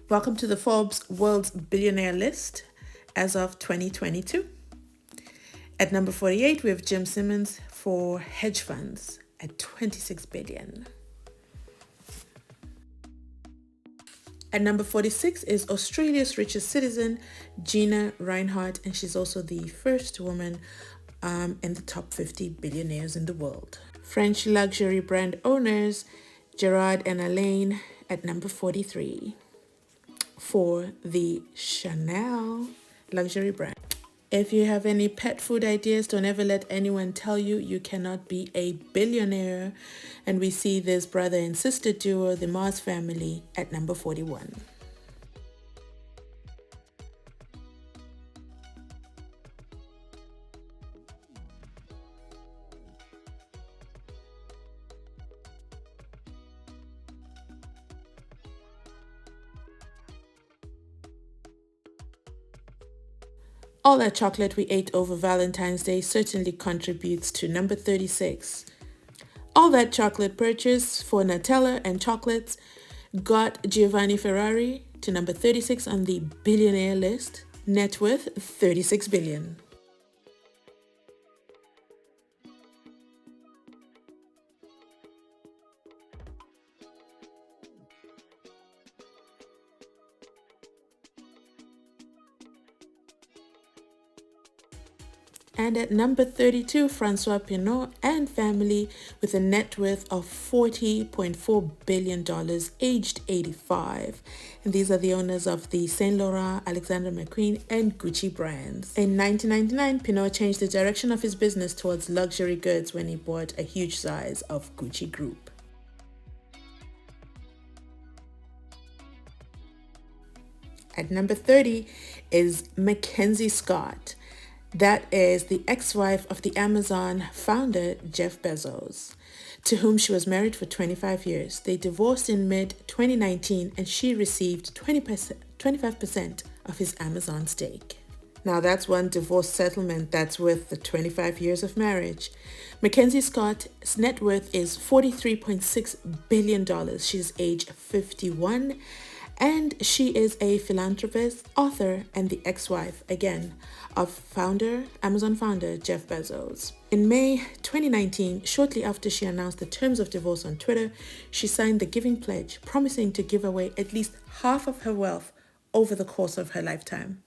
Welcome to the Forbes World's Billionaire list as of 2022. At number 48, we have Jim Simmons for hedge funds at 26 billion. At number 46 is Australia's richest citizen, Gina Rinehart, and she's also the first woman in the top 50 billionaires in the world. French luxury brand owners, Gerard and Alain at number 43 for the Chanel luxury brand. If you have any pet food ideas, don't ever let anyone tell you you cannot be a billionaire. And we see this brother and sister duo, the Mars family, at number 41. All that chocolate we ate over Valentine's Day certainly contributes to number 36. All that chocolate purchase for Nutella and chocolates got Giovanni Ferrari to number 36 on the billionaire list, net worth 36 billion. And at number 32, Francois Pinault and family with a net worth of $40.4 billion, aged 85. And these are the owners of the Saint Laurent, Alexander McQueen, and Gucci brands. In 1999, Pinault changed the direction of his business towards luxury goods when he bought a huge size of Gucci Group. At number 30 is Mackenzie Scott. That is the ex-wife of the Amazon founder, Jeff Bezos, to whom she was married for 25 years. They divorced in mid-2019 and she received 25% of his Amazon stake. Now that's one divorce settlement that's worth the 25 years of marriage. Mackenzie Scott's net worth is $43.6 billion. She's age 51. And she is a philanthropist, author, and the ex-wife, again, of Amazon founder Jeff Bezos. In May 2019, shortly after she announced the terms of divorce on Twitter, she signed the Giving Pledge, promising to give away at least half of her wealth over the course of her lifetime.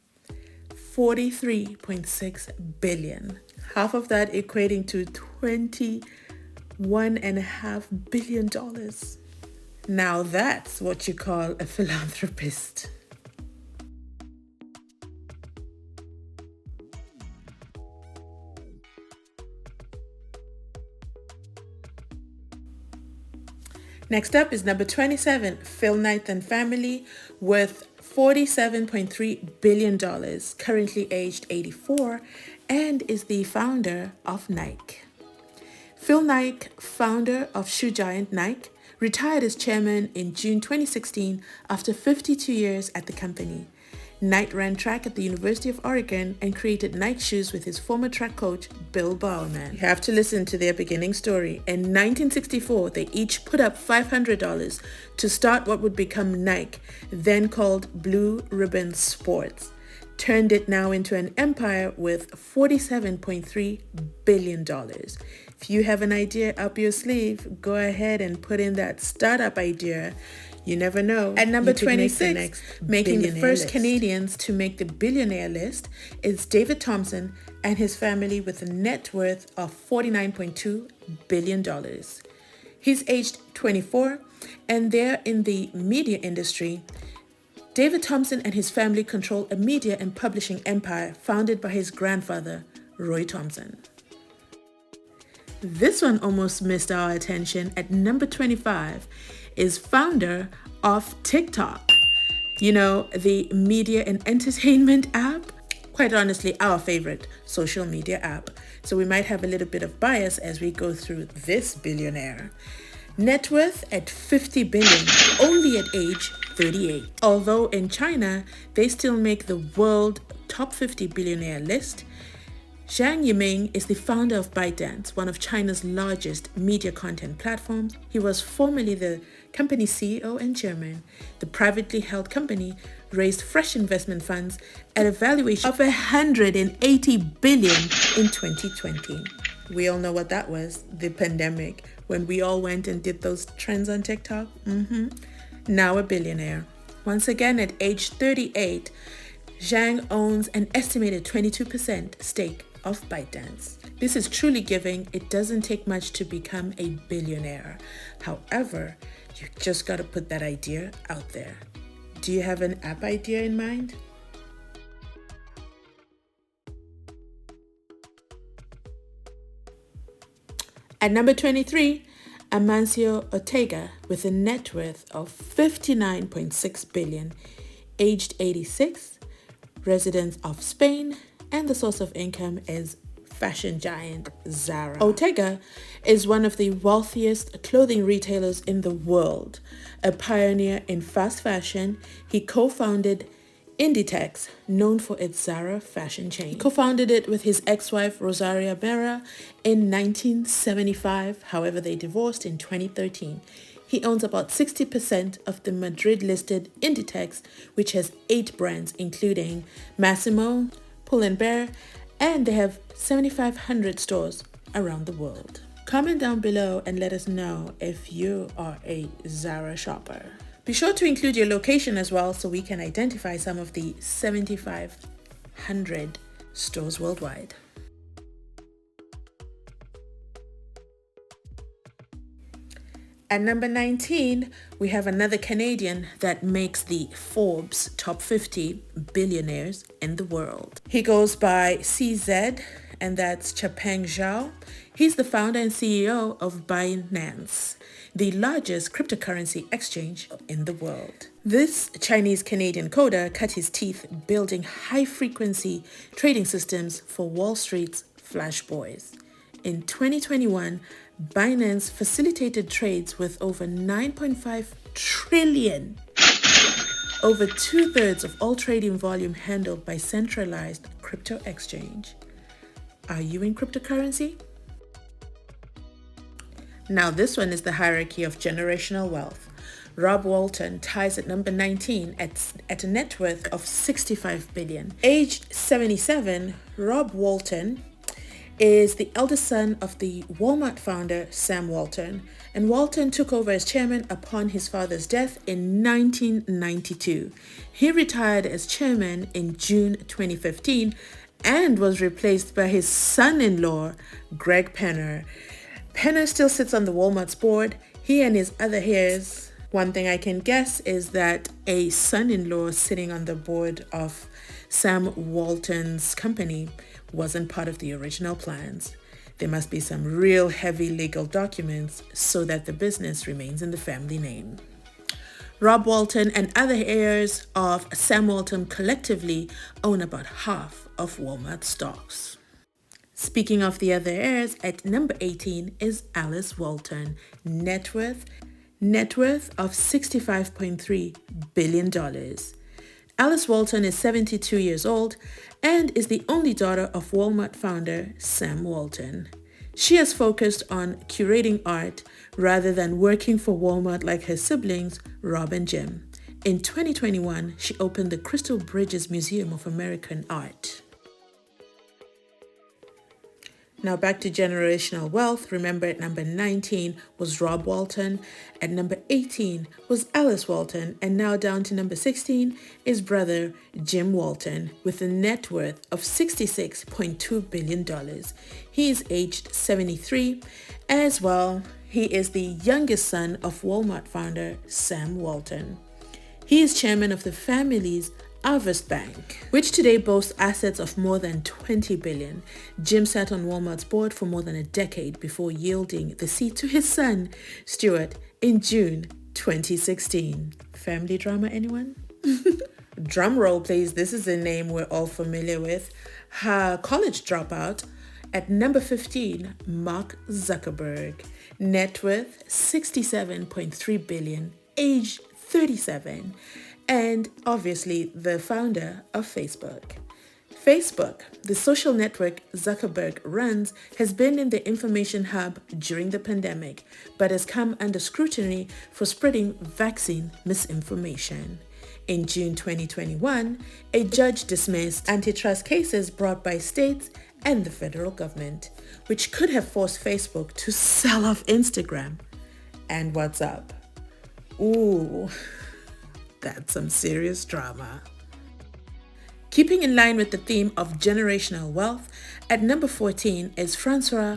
$43.6 billion. Half of that equating to $21.5 billion. Now that's what you call a philanthropist. Next up is number 27, Phil Knight and family, worth $47.3 billion, currently aged 84, and is the founder of Nike. Phil Knight, founder of shoe giant Nike, retired as chairman in June 2016 after 52 years at the company. Knight ran track at the University of Oregon and created Nike shoes with his former track coach, Bill Bowerman. You have to listen to their beginning story. In 1964, they each put up $500 to start what would become Nike, then called Blue Ribbon Sports. Turned it now into an empire with $47.3 billion. If you have an idea up your sleeve, go ahead and put in that startup idea. You never know. At number 26, making the first Canadians to make the billionaire list, is David Thompson and his family with a net worth of $49.2 billion. He's aged 24 and they're in the media industry. David Thompson and his family control a media and publishing empire founded by his grandfather, Roy Thompson. This one almost missed our attention. At number 25 is founder of TikTok. You know, the media and entertainment app. Quite honestly, our favorite social media app. So we might have a little bit of bias as we go through this billionaire. Net worth at $50 billion, only at age 38. Although in China, they still make the world top 50 billionaire list. Zhang Yiming is the founder of ByteDance, one of China's largest media content platforms. He was formerly the company's CEO and chairman. The privately held company raised fresh investment funds at a valuation of 180 billion in 2020. We all know what that was, the pandemic, when we all went and did those trends on TikTok. Now a billionaire. Once again, at age 38, Zhang owns an estimated 22% stake of ByteDance. This is truly giving. It doesn't take much to become a billionaire. However, you just got to put that idea out there. Do you have an app idea in mind? At number 23, Amancio Ortega, with a net worth of 59.6 billion, aged 86, resident of Spain, and the source of income is fashion giant Zara. Ortega is one of the wealthiest clothing retailers in the world. A pioneer in fast fashion, he co-founded Inditex, known for its Zara fashion chain. He co-founded it with his ex-wife Rosaria Berra in 1975. However, they divorced in 2013. He owns about 60% of the Madrid-listed Inditex, which has 8 brands, including Massimo, Pull&Bear, and they have 7,500 stores around the world. Comment down below and let us know if you are a Zara shopper. Be sure to include your location as well so we can identify some of the 7,500 stores worldwide. At number 19, we have another Canadian that makes the Forbes top 50 billionaires in the world. He goes by CZ, and that's Chapeng Zhao. He's the founder and CEO of Binance, the largest cryptocurrency exchange in the world. This Chinese-Canadian coder cut his teeth building high-frequency trading systems for Wall Street's Flash Boys. In 2021, Binance facilitated trades with over 9.5 trillion, over 2/3 of all trading volume handled by centralized crypto exchange. Are you in cryptocurrency? Now this one is the hierarchy of generational wealth. Rob Walton ties at number 19 at a net worth of 65 billion. Aged 77, Rob Walton is the eldest son of the Walmart founder Sam Walton, and Walton took over as chairman upon his father's death in 1992. He retired as chairman in June 2015 and was replaced by his son-in-law, Greg Penner. Penner still sits on the Walmart's board. He and his other heirs. One thing I can guess is that a son-in-law sitting on the board of Sam Walton's company wasn't part of the original plans. There must be some real heavy legal documents so that the business remains in the family name. Rob Walton and other heirs of Sam Walton collectively own about half of Walmart stocks. Speaking of the other heirs, at number 18 is Alice Walton, net worth of $65.3 billion. Alice Walton is 72 years old and is the only daughter of Walmart founder Sam Walton. She has focused on curating art rather than working for Walmart like her siblings, Rob and Jim. In 2021, she opened the Crystal Bridges Museum of American Art. Now back to generational wealth. Remember, at number 19 was Rob Walton, at number 18 was Alice Walton, and now down to number 16 is brother Jim Walton with a net worth of $66.2 billion. He is aged 73. As well, he is the youngest son of Walmart founder Sam Walton. He is chairman of the family's Harvest Bank, which today boasts assets of more than 20 billion. Jim sat on Walmart's board for more than a decade before yielding the seat to his son, Stuart, in June 2016. Family drama, anyone? Drum roll, please. This is a name we're all familiar with. Her college dropout. At number 15, Mark Zuckerberg. Net worth $67.3 billion, age 37. And obviously the founder of Facebook. Facebook, the social network Zuckerberg runs, has been in the information hub during the pandemic, but has come under scrutiny for spreading vaccine misinformation. In June 2021, a judge dismissed antitrust cases brought by states and the federal government, which could have forced Facebook to sell off Instagram and WhatsApp. Ooh, that's some serious drama. Keeping in line with the theme of generational wealth, at number 14 is Francois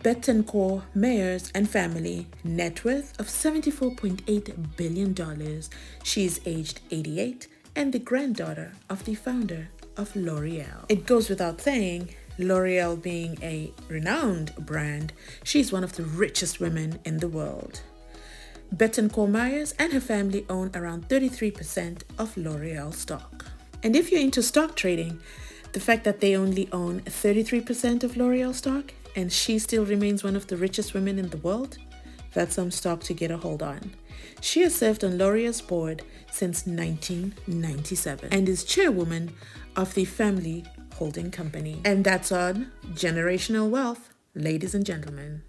Bettencourt Meyers and family, net worth of $74.8 billion. She's aged 88 and the granddaughter of the founder of L'Oreal. It goes without saying, L'Oreal being a renowned brand, she's one of the richest women in the world. Bettencourt Meyers and her family own around 33% of L'Oreal stock. And if you're into stock trading, the fact that they only own 33% of L'Oreal stock and she still remains one of the richest women in the world, that's some stock to get a hold on. She has served on L'Oreal's board since 1997 and is chairwoman of the family holding company. And that's on generational wealth, ladies and gentlemen.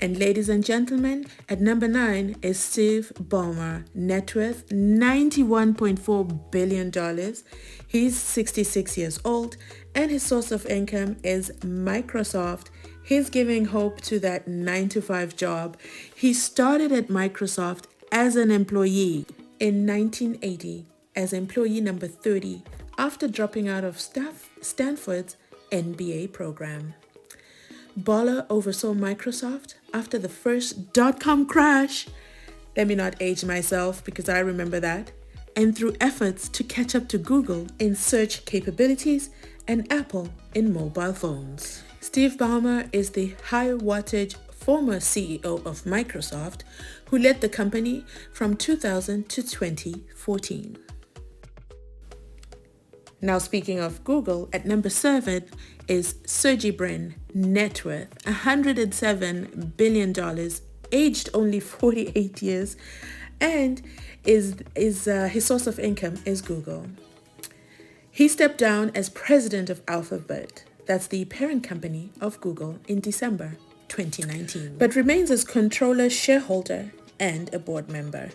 And ladies and gentlemen, at number 9 is Steve Ballmer, net worth $91.4 billion. He's 66 years old and his source of income is Microsoft. He's giving hope to that 9-to-5 job. He started at Microsoft as an employee in 1980 as employee number 30 after dropping out of Stanford's MBA program. Baller oversaw Microsoft after the first dot-com crash. Let me not age myself because I remember that. And through efforts to catch up to Google in search capabilities and Apple in mobile phones. Steve Ballmer is the high-wattage former CEO of Microsoft who led the company from 2000 to 2014. Now speaking of Google, at number 7 is Sergey Brin, net worth $107 billion, aged only 48 years, and his source of income is Google. He stepped down as president of Alphabet, that's the parent company of Google, in December 2019, but remains as controller, shareholder, and a board member.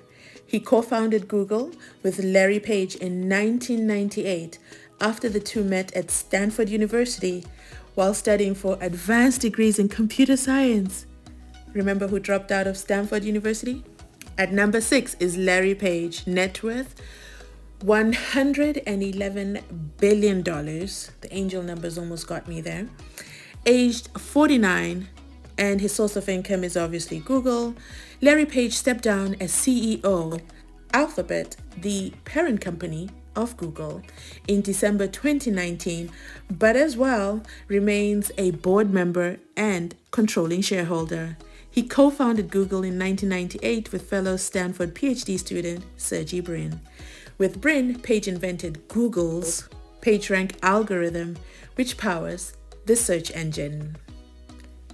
He co-founded Google with Larry Page in 1998 after the two met at Stanford University while studying for advanced degrees in computer science. Remember who dropped out of Stanford University? At number 6 is Larry Page, net worth $111 billion. The angel numbers almost got me there. Aged 49, and his source of income is obviously Google. Larry Page stepped down as CEO, Alphabet, the parent company of Google, in December 2019, but as well remains a board member and controlling shareholder. He co-founded Google in 1998 with fellow Stanford PhD student Sergey Brin. With Brin, Page invented Google's PageRank algorithm, which powers the search engine.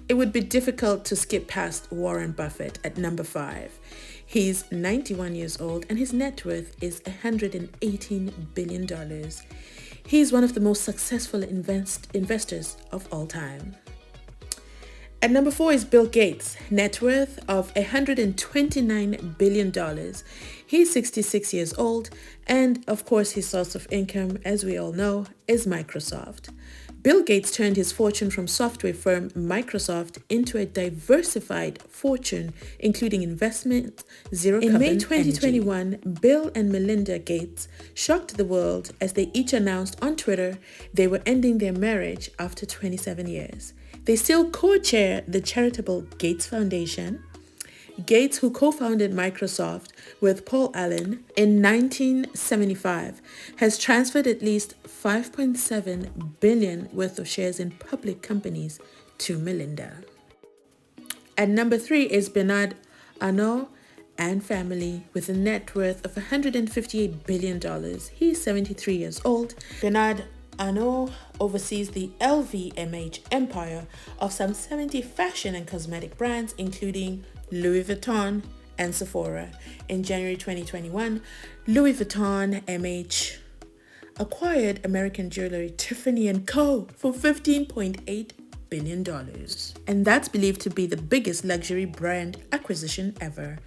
It would be difficult to skip past Warren Buffett at number 5. He's 91 years old and his net worth is $118 billion. He's one of the most successful investors of all time. At number 4 is Bill Gates, net worth of $129 billion. He's 66 years old and of course his source of income, as we all know, is Microsoft. Bill Gates turned his fortune from software firm Microsoft into a diversified fortune, including investment, zero carbon. In May 2021, energy. Bill and Melinda Gates shocked the world as they each announced on Twitter they were ending their marriage after 27 years. They still co-chair the charitable Gates Foundation. Gates, who co-founded Microsoft with Paul Allen in 1975, has transferred at least $5.7 billion worth of shares in public companies to Melinda. At number 3 is Bernard Arnault and family with a net worth of $158 billion. He's 73 years old. Bernard Arnault oversees the LVMH empire of some 70 fashion and cosmetic brands, including Louis Vuitton and Sephora. In January 2021, Louis Vuitton MH acquired American jewelry Tiffany & Co. for $15.8 billion. And that's believed to be the biggest luxury brand acquisition ever.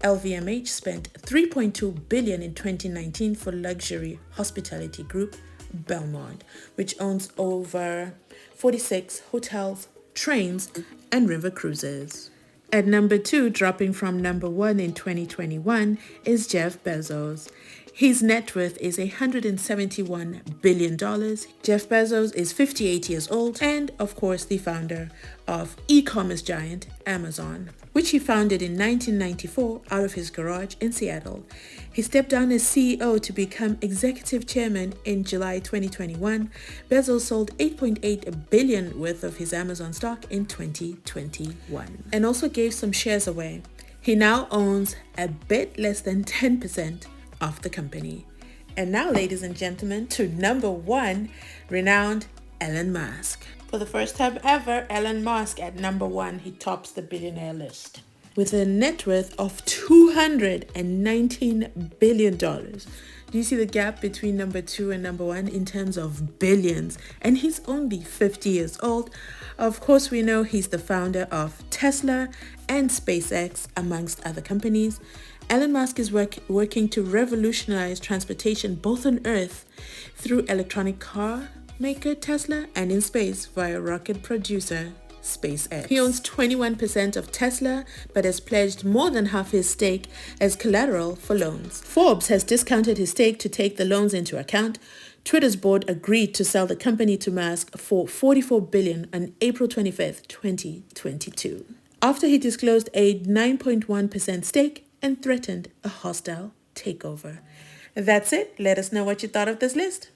LVMH spent $3.2 billion in 2019 for luxury hospitality group Belmond, which owns over 46 hotels, trains, and river cruises. At number 2, dropping from number 1 in 2021, is Jeff Bezos. His net worth is $171 billion. Jeff Bezos is 58 years old and, of course, the founder of e-commerce giant Amazon, which he founded in 1994 out of his garage in Seattle. He stepped down as CEO to become executive chairman in July 2021. Bezos sold $8.8 billion worth of his Amazon stock in 2021 and also gave some shares away. He now owns a bit less than 10% of the company. And now, ladies and gentlemen, to number 1, renowned Elon Musk. For the first time ever, Elon Musk at number 1, he tops the billionaire list with a net worth of $219 billion. Do you see the gap between number 2 and number 1 in terms of billions? And he's only 50 years old. Of course, we know he's the founder of Tesla and SpaceX, amongst other companies. Elon Musk is working to revolutionize transportation both on Earth through electronic car maker Tesla and in space via rocket producer SpaceX. He owns 21% of Tesla but has pledged more than half his stake as collateral for loans. Forbes has discounted his stake to take the loans into account. Twitter's board agreed to sell the company to Musk for $44 billion on April 25th, 2022, after he disclosed a 9.1% stake and threatened a hostile takeover. That's it. Let us know what you thought of this list.